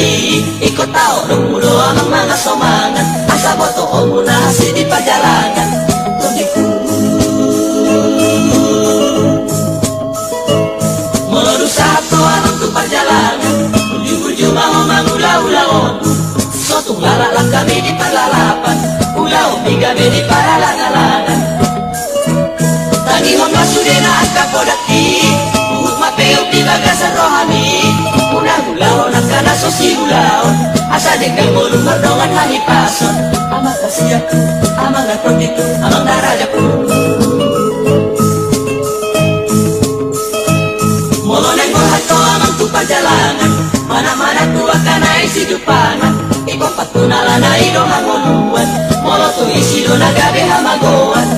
nai ikut tau rumulo amang mga somangan asa boto o muna hasi di perjalanan tugiku mulu satu amang tu perjalanan uju-uju mau mangulau-ulaon sotung lalak kami di perlalapan ulau bigabe di paralangan-langan tadi honga sudena angka podaki mapeo di bagasan rohani unang ulau nakana sosi ulau asa dengan mulu merdongan hani pason amang kasih aku amang gakon itu amang darajaku moloneng mohato amang tu perjalanan mana-mana tu akan isi dupangan ikon patuna na idohang oluan molo tu isi do nagabe hamagoan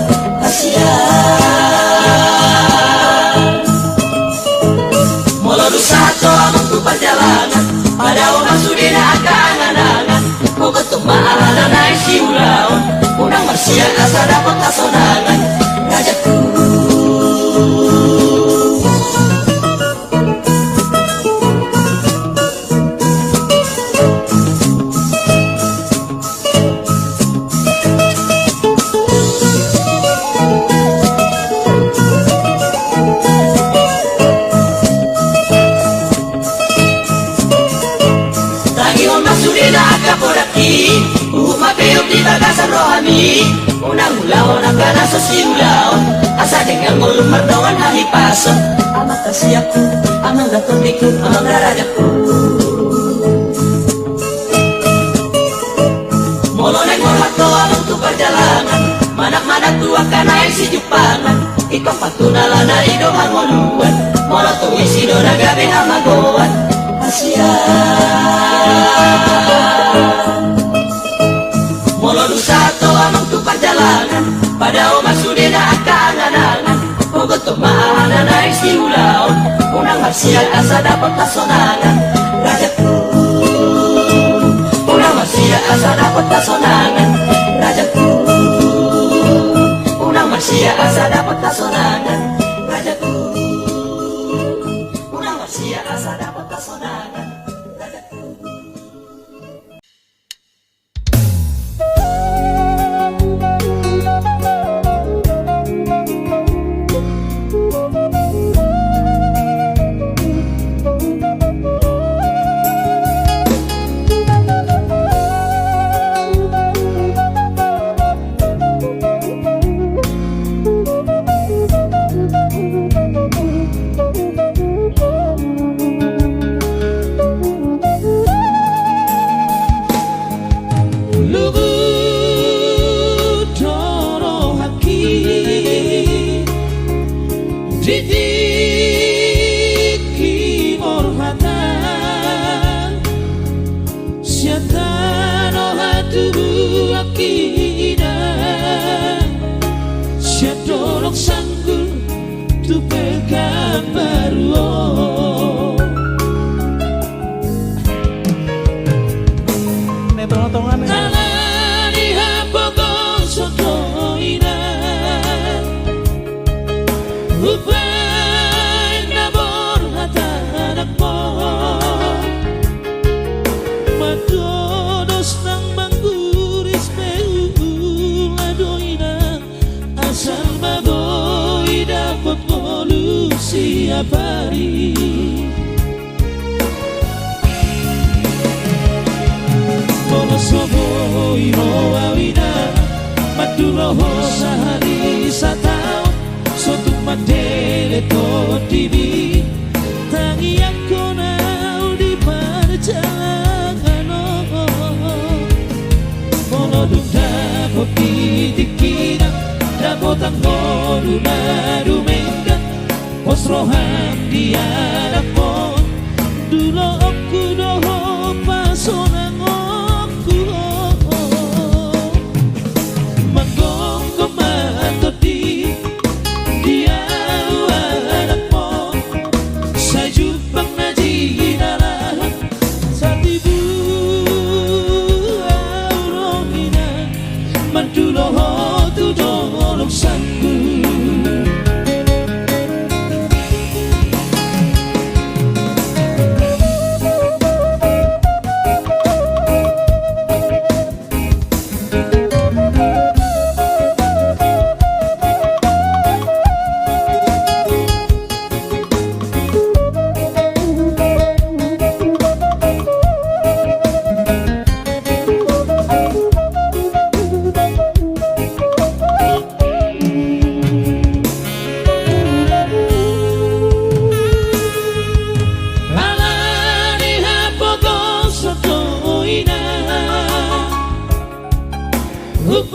molo dusato amang tu perjalanan pada orang sudena akan-angan mau ketemu ala na isi ulaon unang marsia asa dapat kasonangan rajaku mapeo di bagasan rohani unang ulaon angkana sosi ulaon asa dengan mulu merdongan hari pason amang kasih aku amang gakon diku amang darajaku moloneng mohato amang tu perjalanan mana-mana tu akan isi jupangan ikon patuna lana idohan moluan molo tu isi do nagabe hamagoan molo dusato amang tu perjalanan pada oma sudena akan-angan mogoto mahana na isi ulaon unang marsial asa dapat kasonangan rajaku unang marsial asa dapat kasonangan rajaku unang marsial asa dapat kasonangan rajaku unang marsial asa dapat kasonangan rajaku.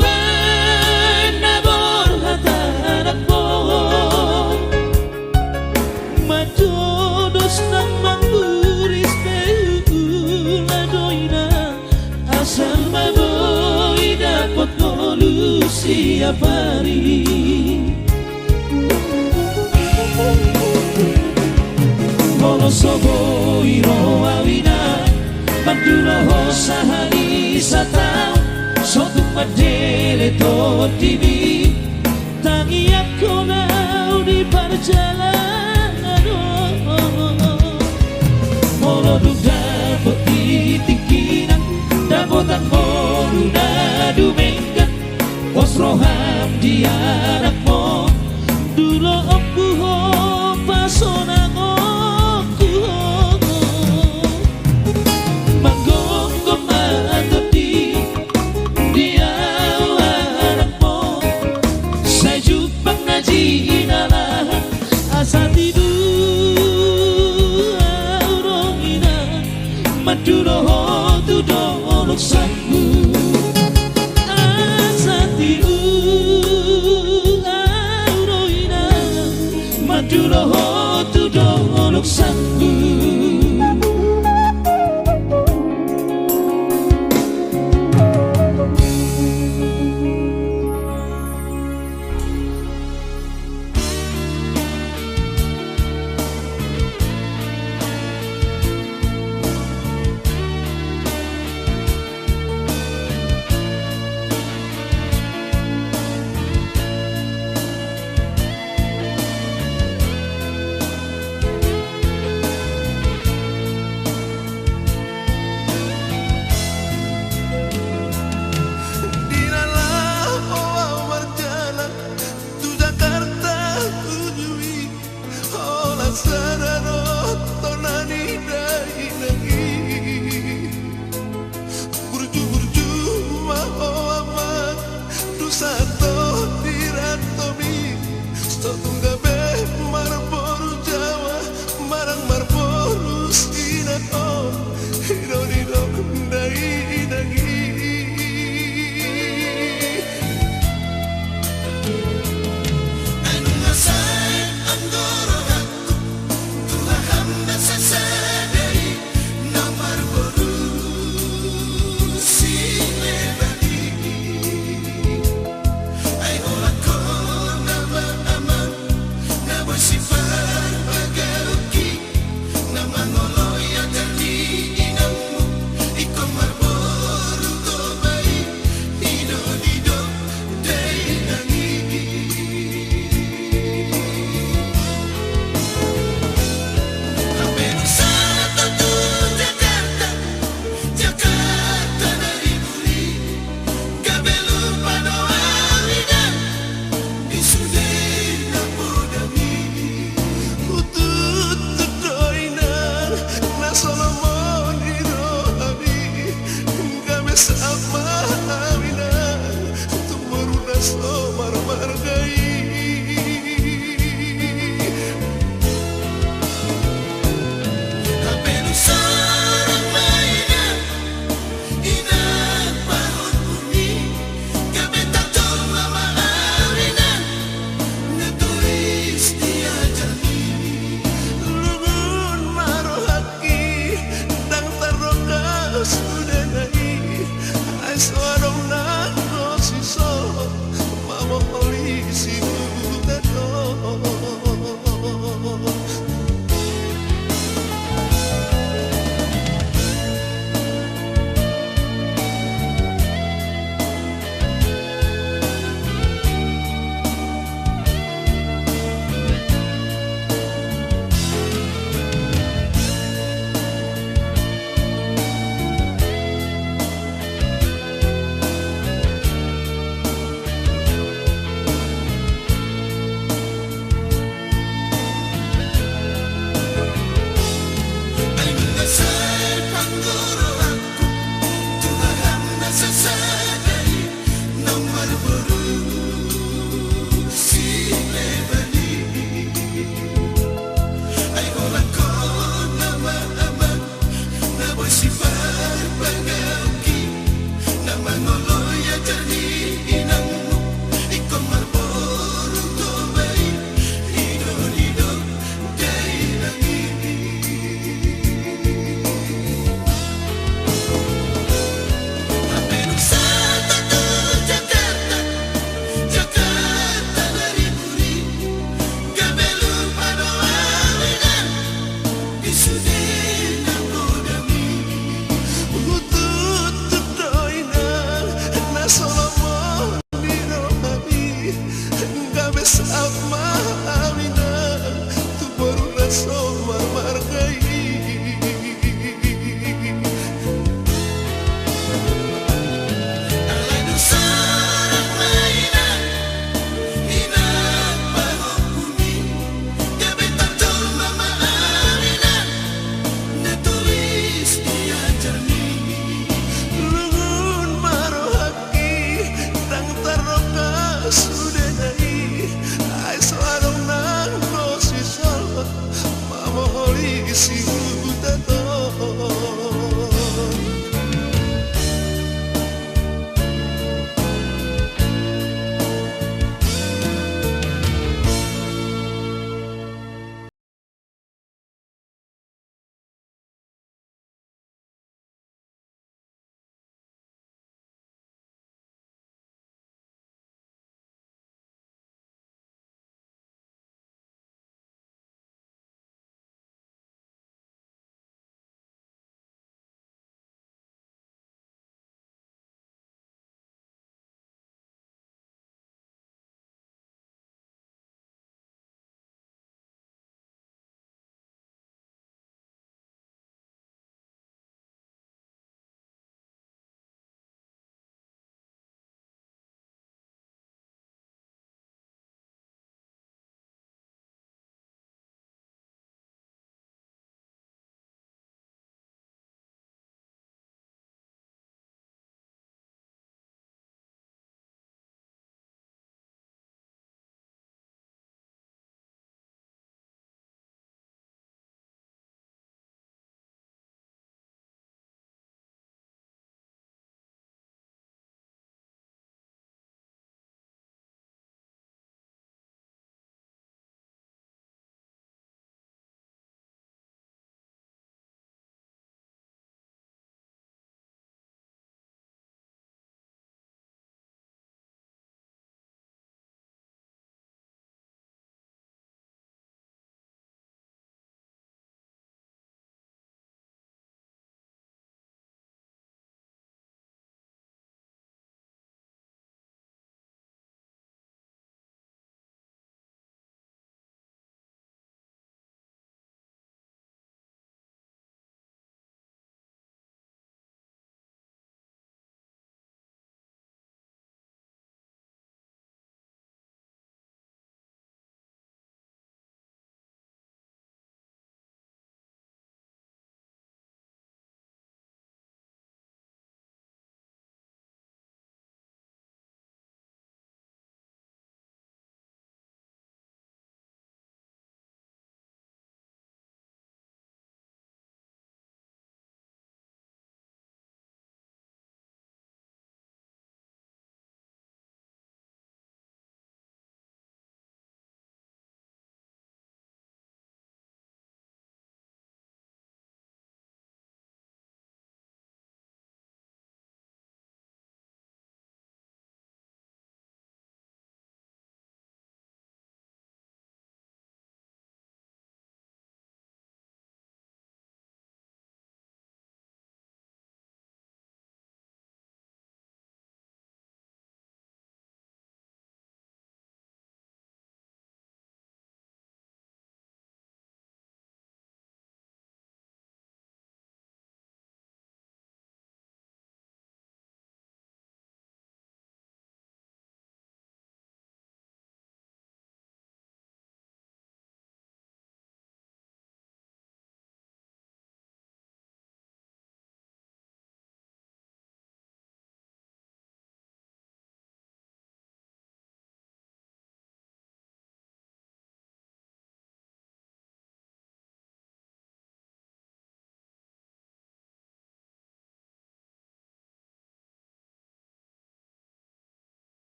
penabur hatarakmu majodos nang mangguris peula doina asal maboi dapat ngolusi apari Molo sobo iro awina Manduloho sahani satau Sotung madele to tibi Tangi aku nau di perjalanan Molo duda peti tingkinan Dapotan molu nadu mengkat Wasroham di anakmu Dulu aku ho pasona ngoku Manggonggong mantap di anakmu Saya jupang naji inalah asa tidur aurong ina Maduro ho tudong olok sanggu asa tidur aurong ina Maduro ho tudong olok sanggu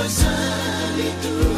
pesan itu